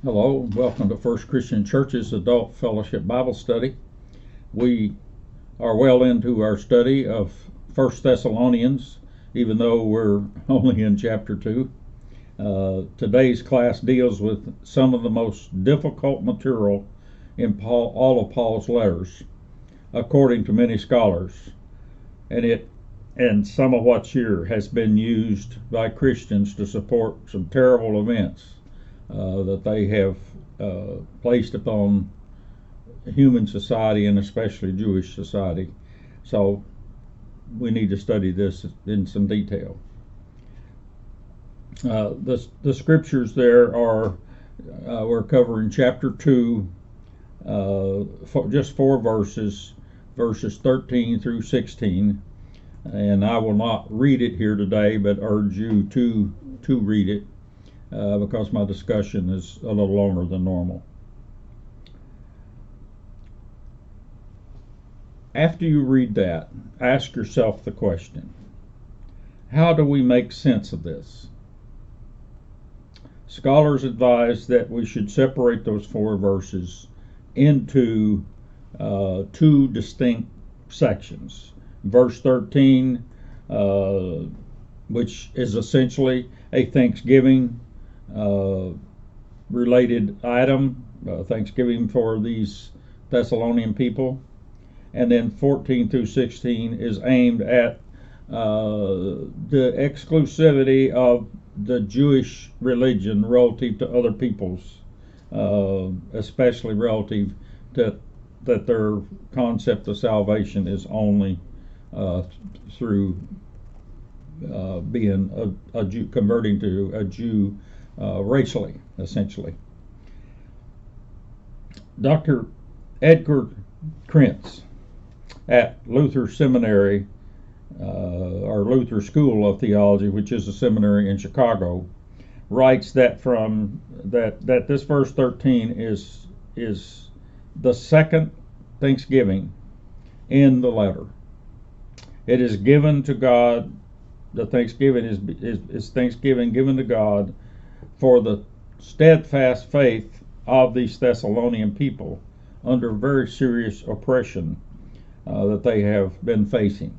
Hello, welcome to First Christian Church's Adult Fellowship Bible Study. We are well into our study of First Thessalonians, even though we're only in chapter 2. Today's class deals with some of the most difficult material in all of Paul's letters, according to many scholars, and some of what's here has been used by Christians to support some terrible events that they have placed upon human society and especially Jewish society. So we need to study this in some detail. The scriptures there are, we're covering chapter 2, just 4 verses 13 through 16. And I will not read it here today, but urge you to read it. Because my discussion is a little longer than normal. After you read that, ask yourself the question, how do we make sense of this? Scholars advise that we should separate those 4 verses into 2 distinct sections. Verse 13, which is essentially a Thanksgiving related item, Thanksgiving for these Thessalonian people, and then 14 through 16 is aimed at the exclusivity of the Jewish religion relative to other peoples, especially relative to that their concept of salvation is only through being a Jew, converting to a Jew racially, essentially. Dr. Edgar Krentz at Luther Seminary, or Luther School of Theology, which is a seminary in Chicago, writes that that this verse 13 is the second Thanksgiving in the letter. It is given to God. The Thanksgiving is Thanksgiving given to God for the steadfast faith of these Thessalonian people under very serious oppression that they have been facing.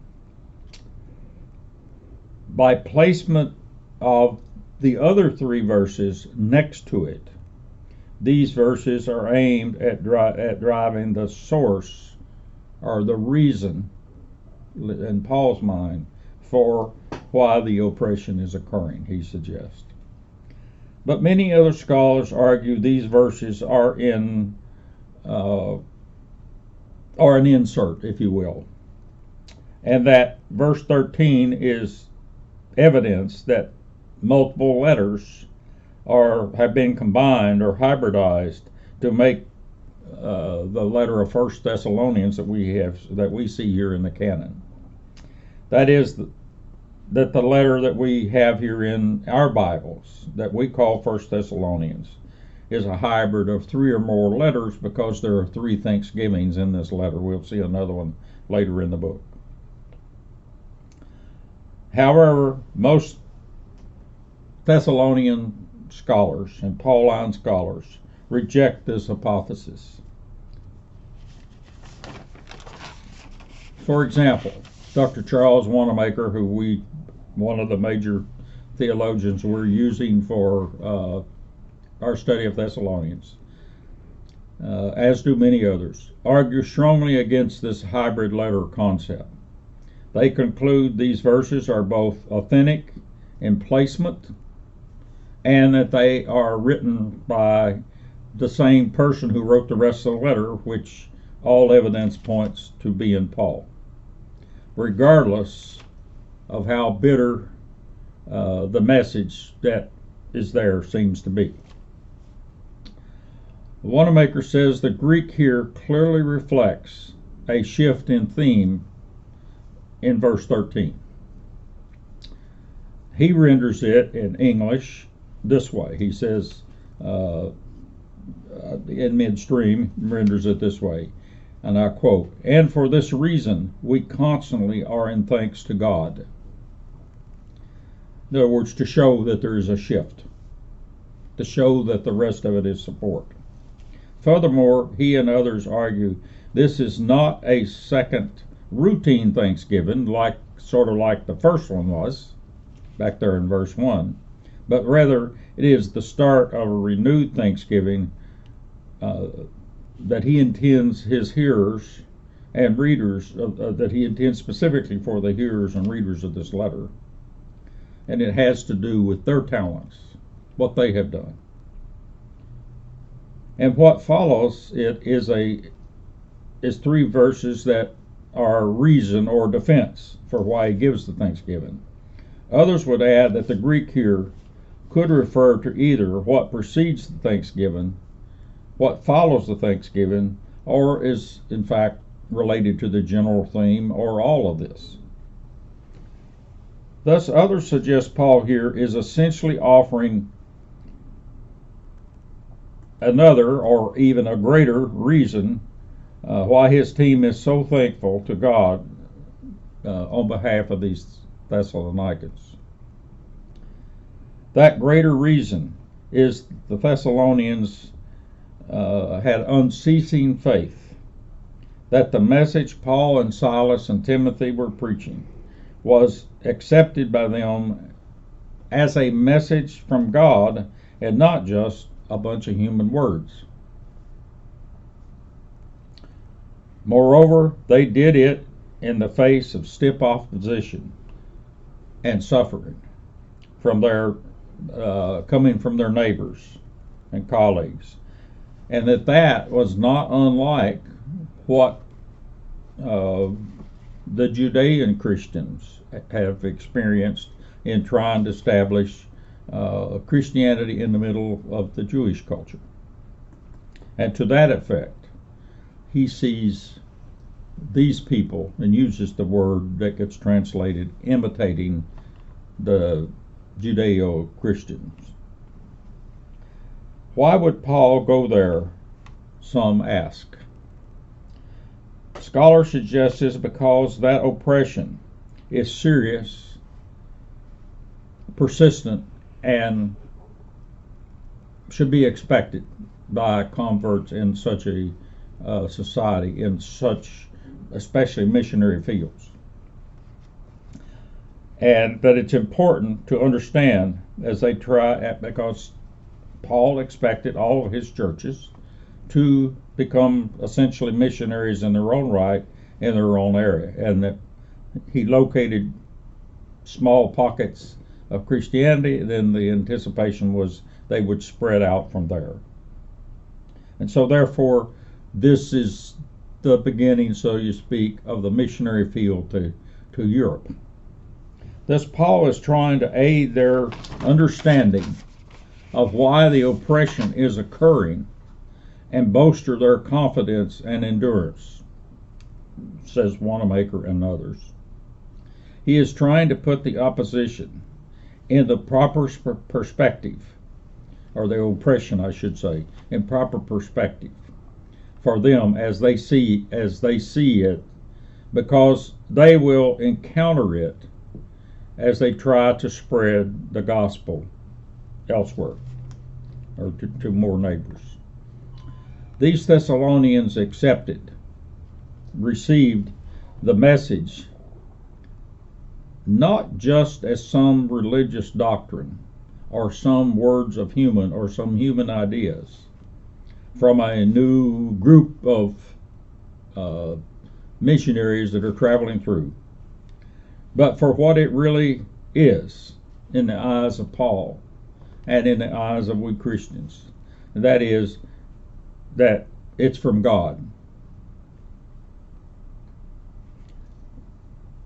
By placement of the other 3 verses next to it, these verses are aimed at driving the source or the reason, in Paul's mind, for why the oppression is occurring, he suggests. But many other scholars argue these verses are an insert, if you will, and that verse 13 is evidence that multiple letters have been combined or hybridized to make the letter of First Thessalonians that we see here in the canon. That is that the letter that we have here in our Bibles that we call First Thessalonians is a hybrid of 3 or more letters because there are 3 Thanksgivings in this letter. We'll see another one later in the book. However, most Thessalonian scholars and Pauline scholars reject this hypothesis. For example, Dr. Charles Wanamaker, one of the major theologians we're using for our study of Thessalonians, as do many others, argue strongly against this hybrid letter concept. They conclude these verses are both authentic in placement and that they are written by the same person who wrote the rest of the letter, which all evidence points to being Paul, regardless of how bitter the message that is there seems to be. Wanamaker says the Greek here clearly reflects a shift in theme in verse 13. He renders it in English this way. He says, in midstream, renders it this way, and I quote, "And for this reason we constantly are in thanks to God." In other words, to show that there is a shift. to show that the rest of it is support. Furthermore, he and others argue this is not a second routine Thanksgiving, sort of like the first one was, back there in verse 1, but rather it is the start of a renewed Thanksgiving that he intends his hearers and readers, that he intends specifically for the hearers and readers of this letter. And it has to do with their talents, what they have done. And what follows it is 3 verses that are reason or defense for why he gives the thanksgiving. Others would add that the Greek here could refer to either what precedes the thanksgiving, what follows the thanksgiving, or is in fact related to the general theme, or all of this. Thus, others suggest Paul here is essentially offering another or even a greater reason why his team is so thankful to God on behalf of these Thessalonians. That greater reason is the Thessalonians had unceasing faith that the message Paul and Silas and Timothy were preaching was accepted by them as a message from God and not just a bunch of human words. Moreover, they did it in the face of stiff opposition and suffering from coming from their neighbors and colleagues, and that was not unlike what the Judean Christians have experienced in trying to establish Christianity in the middle of the Jewish culture. And to that effect, he sees these people, and uses the word that gets translated, imitating the Judeo-Christians. Why would Paul go there? Some ask. Scholars suggest this because that oppression is serious, persistent, and should be expected by converts in such a society, in such especially missionary fields. And that it's important to understand as they try, because Paul expected all of his churches to become essentially missionaries in their own right, in their own area, and that he located small pockets of Christianity, then the anticipation was they would spread out from there. And so therefore, this is the beginning, so to speak, of the missionary field to Europe. Thus, Paul is trying to aid their understanding of why the oppression is occurring and bolster their confidence and endurance, says Wanamaker and others. He is trying to put the opposition in the proper perspective, or the oppression, I should say, in proper perspective for them as they see it, because they will encounter it as they try to spread the gospel elsewhere, or to more neighbors. These Thessalonians received the message not just as some religious doctrine or some words of human or some human ideas from a new group of missionaries that are traveling through, but for what it really is in the eyes of Paul and in the eyes of we Christians. And that is that it's from God.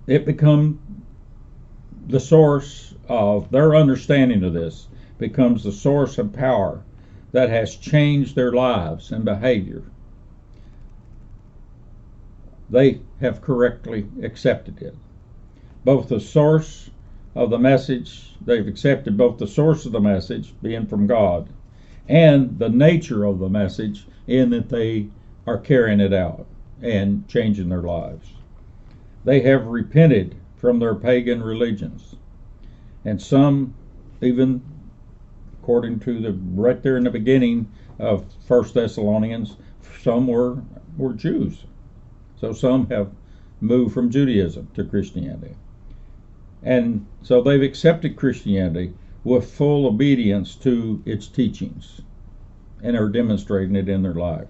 It becomes the source of their understanding of this, becomes the source of power that has changed their lives and behavior. They have correctly accepted it. Both the source of the message, they've accepted both the source of the message, being from God, and the nature of the message, in that they are carrying it out and changing their lives. They have repented from their pagan religions, and some even according to right there in the beginning of 1 Thessalonians, some were Jews. So some have moved from Judaism to Christianity. And so they've accepted Christianity with full obedience to its teachings and are demonstrating it in their life.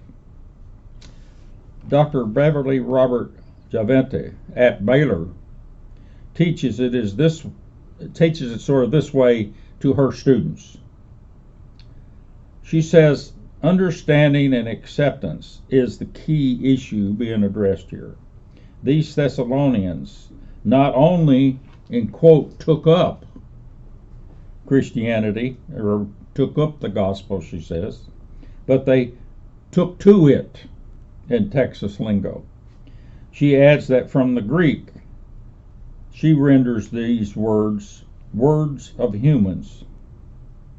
Dr. Beverly Robert Javente at Baylor teaches it sort of this way to her students. She says, understanding and acceptance is the key issue being addressed here. These Thessalonians not only, in quote, took up Christianity, or took up the gospel, she says, but they took to it in Texas lingo. She adds that from the Greek, she renders these words of humans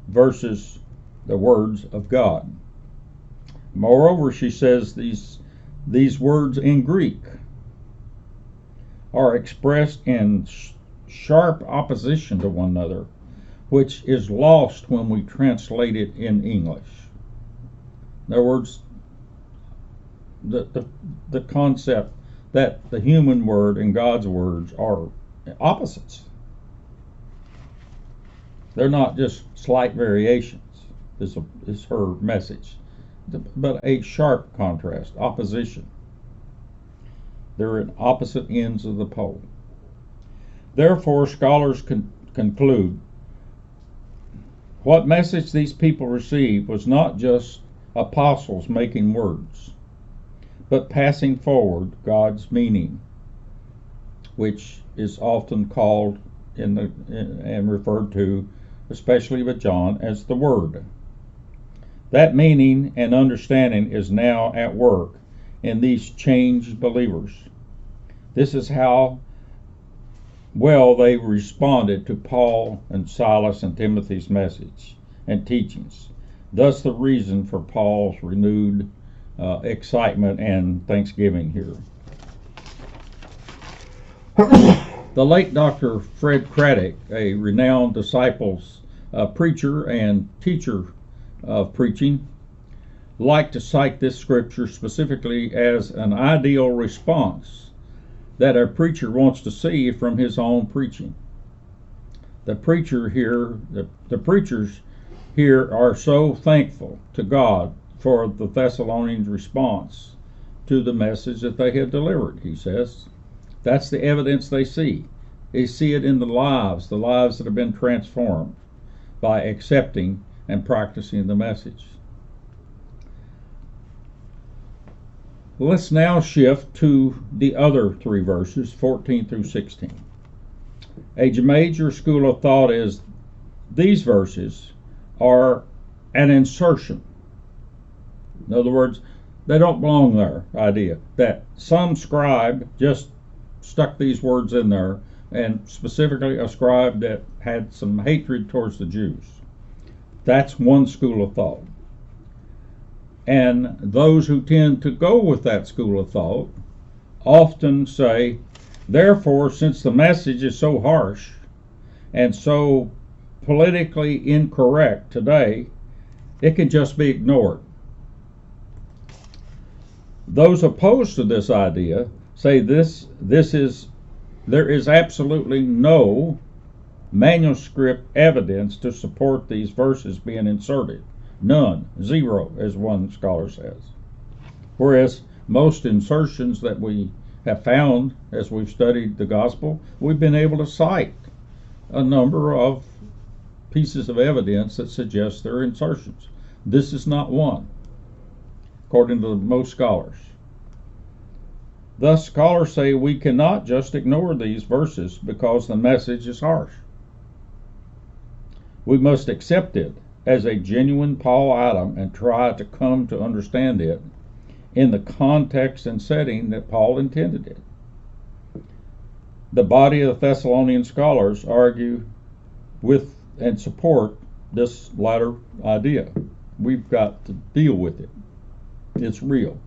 versus the words of God. Moreover, she says these words in Greek are expressed in sharp opposition to one another, which is lost when we translate it in English. In other words, the concept that the human word and God's words are opposites. They're not just slight variations, is her message, but a sharp contrast, opposition. They're at opposite ends of the pole. Therefore, scholars conclude what message these people received was not just apostles making words, but passing forward God's meaning, which is often called and referred to, especially with John, as the Word. That meaning and understanding is now at work in these changed believers. This is how well they responded to Paul and Silas and Timothy's message and teachings. Thus the reason for Paul's renewed excitement and thanksgiving here. The late Dr. Fred Craddock, a renowned disciples preacher and teacher of preaching, liked to cite this scripture specifically as an ideal response that a preacher wants to see from his own preaching. The preachers here are so thankful to God for the Thessalonians' response to the message that they had delivered, he says. That's the evidence they see. They see it in the lives that have been transformed by accepting and practicing the message. Let's now shift to the other three verses, 14 through 16. A major school of thought is these verses are an insertion. In other words, they don't belong there, idea that some scribe just stuck these words in there, and specifically a scribe that had some hatred towards the Jews. That's one school of thought. And those who tend to go with that school of thought often say, therefore, since the message is so harsh and so politically incorrect today, it can just be ignored. Those opposed to this idea say there is absolutely no manuscript evidence to support these verses being inserted. None, zero, as one scholar says. Whereas most insertions that we have found as we've studied the gospel, we've been able to cite a number of pieces of evidence that suggest they're insertions. This is not one, according to most scholars. Thus, scholars say we cannot just ignore these verses because the message is harsh. We must accept it as a genuine Paul item and try to come to understand it in the context and setting that Paul intended it. The body of the Thessalonian scholars argue with and support this latter idea. We've got to deal with it. It's real.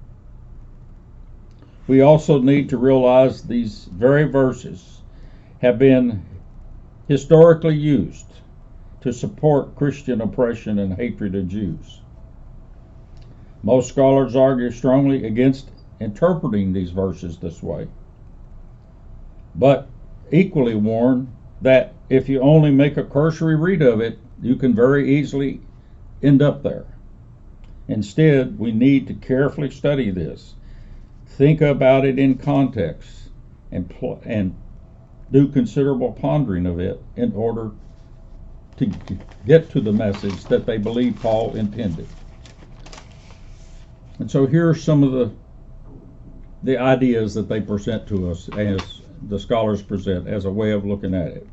We also need to realize these very verses have been historically used to support Christian oppression and hatred of Jews. Most scholars argue strongly against interpreting these verses this way, but equally warn that if you only make a cursory read of it, you can very easily end up there. Instead, we need to carefully study this, think about it in context, and do considerable pondering of it in order to get to the message that they believe Paul intended. And so here are some of the ideas that they present to us, as the scholars present, as a way of looking at it.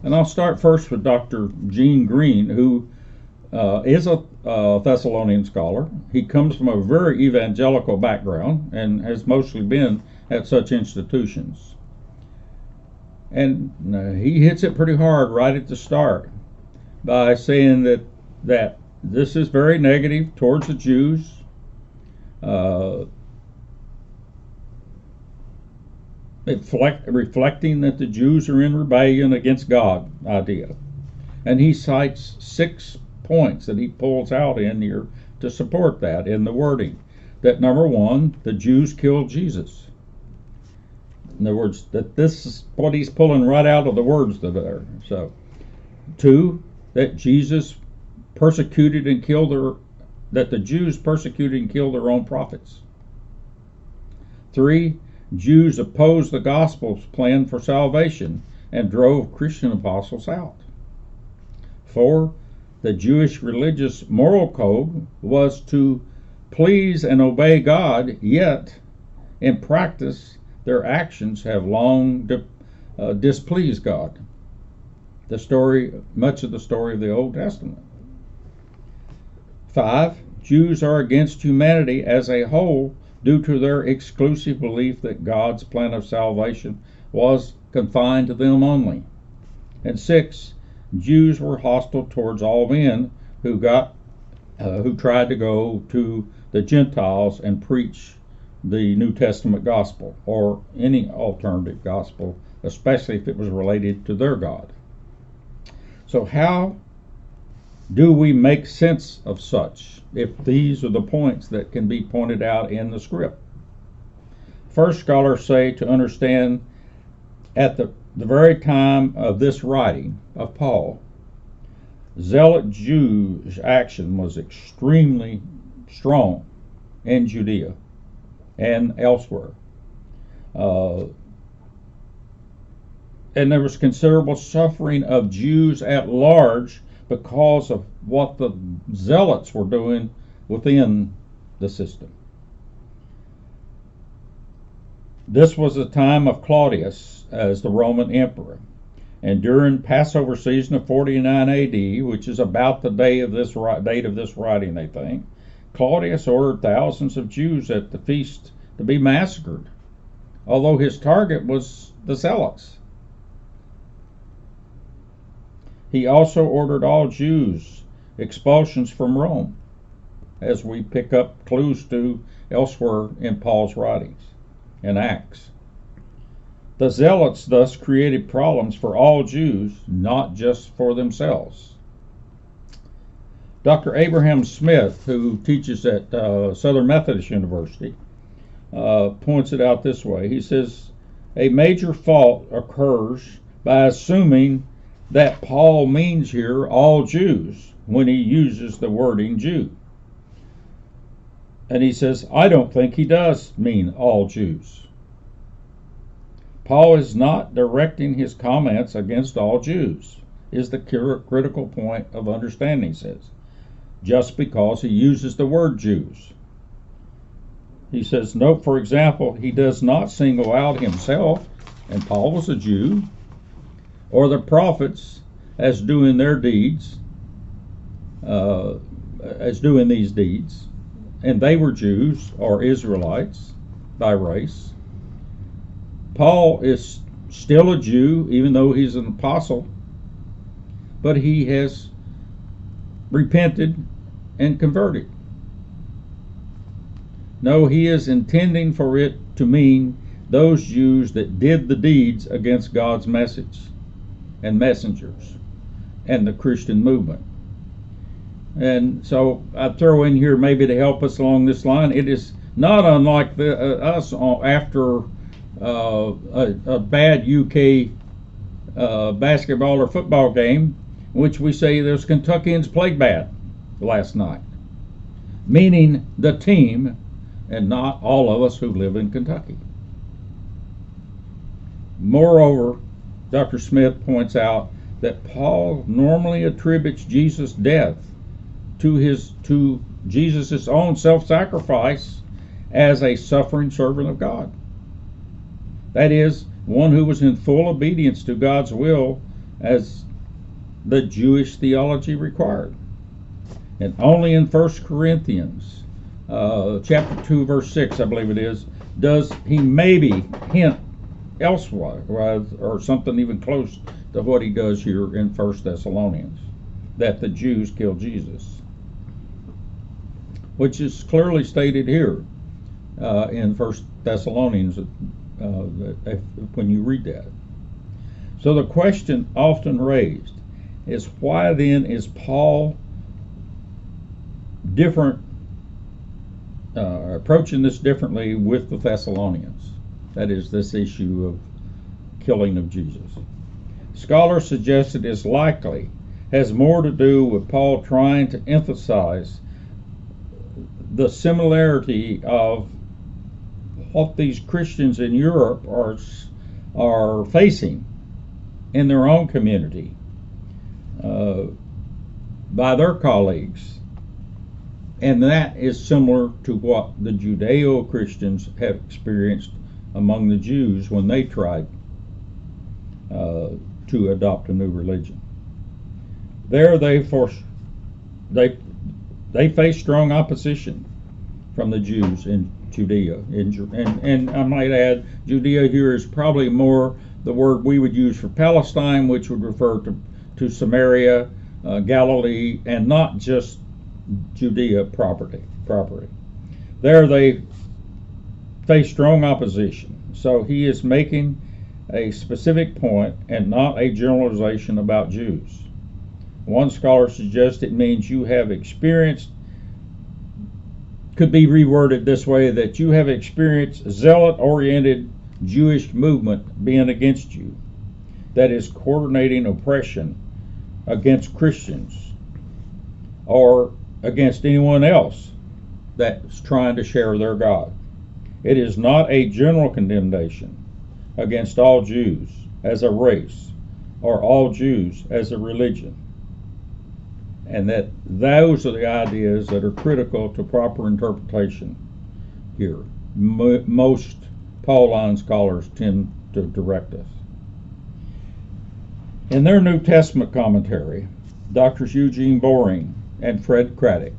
And I'll start first with Dr. Gene Green, who is a Thessalonian scholar. He comes from a very evangelical background and has mostly been at such institutions. And he hits it pretty hard right at the start by saying that this is very negative towards the Jews. Reflecting that the Jews are in rebellion against God idea. And he cites 6 points that he pulls out in here to support that in the wording. That number 1, the Jews killed Jesus. In other words, that this is what he's pulling right out of the words that are there. So, 2, that Jesus persecuted and killed that the Jews persecuted and killed their own prophets. 3, Jews opposed the gospel's plan for salvation and drove Christian apostles out. 4, the Jewish religious moral code was to please and obey God, yet in practice their actions have long displeased God. Much of the story of the Old Testament. 5, Jews are against humanity as a whole due to their exclusive belief that God's plan of salvation was confined to them only. And 6, Jews were hostile towards all men who tried to go to the Gentiles and preach the New Testament gospel or any alternative gospel, especially if it was related to their God. So how do we make sense of such if these are the points that can be pointed out in the script? First, scholars say to understand at the very time of this writing of Paul, zealot Jewish action was extremely strong in Judea and elsewhere. And there was considerable suffering of Jews at large because of what the zealots were doing within the system. This was the time of Claudius as the Roman emperor. And during Passover season of 49 AD, which is about the date of this writing, they think, Claudius ordered thousands of Jews at the feast to be massacred, although his target was the zealots. He also ordered all Jews expulsions from Rome, as we pick up clues to elsewhere in Paul's writings and Acts. The zealots thus created problems for all Jews, not just for themselves. Dr. Abraham Smith, who teaches at Southern Methodist University, points it out this way. He says, a major fault occurs by assuming that Paul means here all Jews when he uses the wording Jew. And he says, I don't think he does mean all Jews. Paul is not directing his comments against all Jews, is the critical point of understanding, he says, just because he uses the word Jews. He says, note, for example, he does not single out himself, and Paul was a Jew, or the prophets as doing their deeds, as doing these deeds, and they were Jews or Israelites by race. Paul is still a Jew, even though he's an apostle, but he has repented and converted. No, he is intending for it to mean those Jews that did the deeds against God's message and messengers, and the Christian movement. And so I throw in here maybe to help us along this line. It is not unlike us after a bad UK basketball or football game, in which we say those Kentuckians played bad last night, meaning the team and not all of us who live in Kentucky. Moreover, Dr. Smith points out that Paul normally attributes Jesus' death to Jesus' own self-sacrifice as a suffering servant of God. That is, one who was in full obedience to God's will as the Jewish theology required. And only in 1 Corinthians chapter 2, verse 6, I believe it is, does he maybe hint elsewhere, or something even close to what he does here in 1 Thessalonians, that the Jews killed Jesus, which is clearly stated here in 1 Thessalonians when you read that. So the question often raised is, why then is Paul approaching this differently with the Thessalonians? That is, this issue of killing of Jesus. Scholars suggest it is likely has more to do with Paul trying to emphasize the similarity of what these Christians in Europe are facing in their own community by their colleagues. And that is similar to what the Judeo-Christians have experienced among the Jews when they tried to adopt a new religion. There they faced strong opposition from the Jews in Judea. And I might add, Judea here is probably more the word we would use for Palestine, which would refer to Samaria, Galilee, and not just Judea property. There they face strong opposition. So he is making a specific point and not a generalization about Jews. One scholar suggests it means you have experienced, could be reworded this way, that you have experienced zealot-oriented Jewish movement being against you, that is coordinating oppression against Christians or against anyone else that's trying to share their God. It is not a general condemnation against all Jews as a race or all Jews as a religion. And that those are the ideas that are critical to proper interpretation here. Most Pauline scholars tend to direct us. In their New Testament commentary, Drs. Eugene Boring and Fred Craddock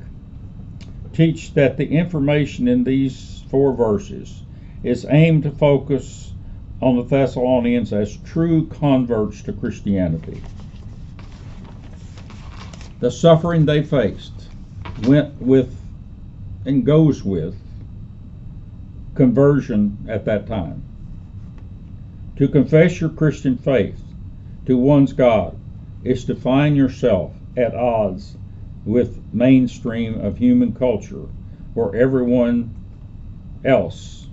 teach that the information in these 4 verses is aimed to focus on the Thessalonians as true converts to Christianity. The suffering they faced went with and goes with conversion at that time. To confess your Christian faith to one's God is to find yourself at odds with mainstream of human culture where everyone else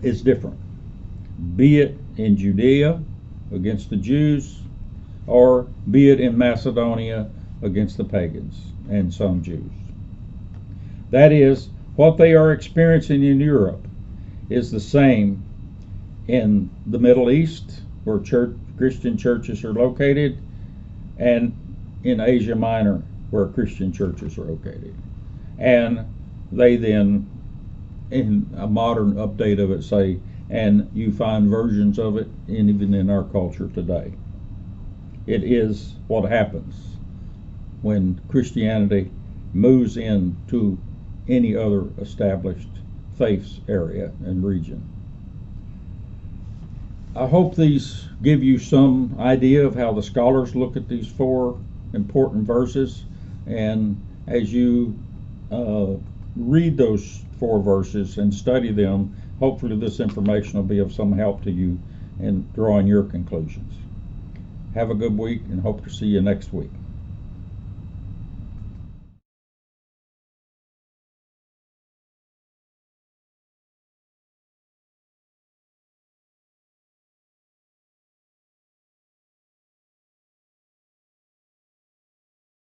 is different, be it in Judea against the Jews, or be it in Macedonia against the pagans and some Jews. That is, what they are experiencing in Europe is the same in the Middle East, where Christian churches are located, and in Asia Minor, where Christian churches are located. And they then, in a modern update of it, say, and you find versions of it even in our culture today. It is what happens when Christianity moves into any other established faiths area and region. I hope these give you some idea of how the scholars look at these 4 important verses, and as you read those 4 verses and study them, hopefully this information will be of some help to you in drawing your conclusions. Have a good week and hope to see you next week.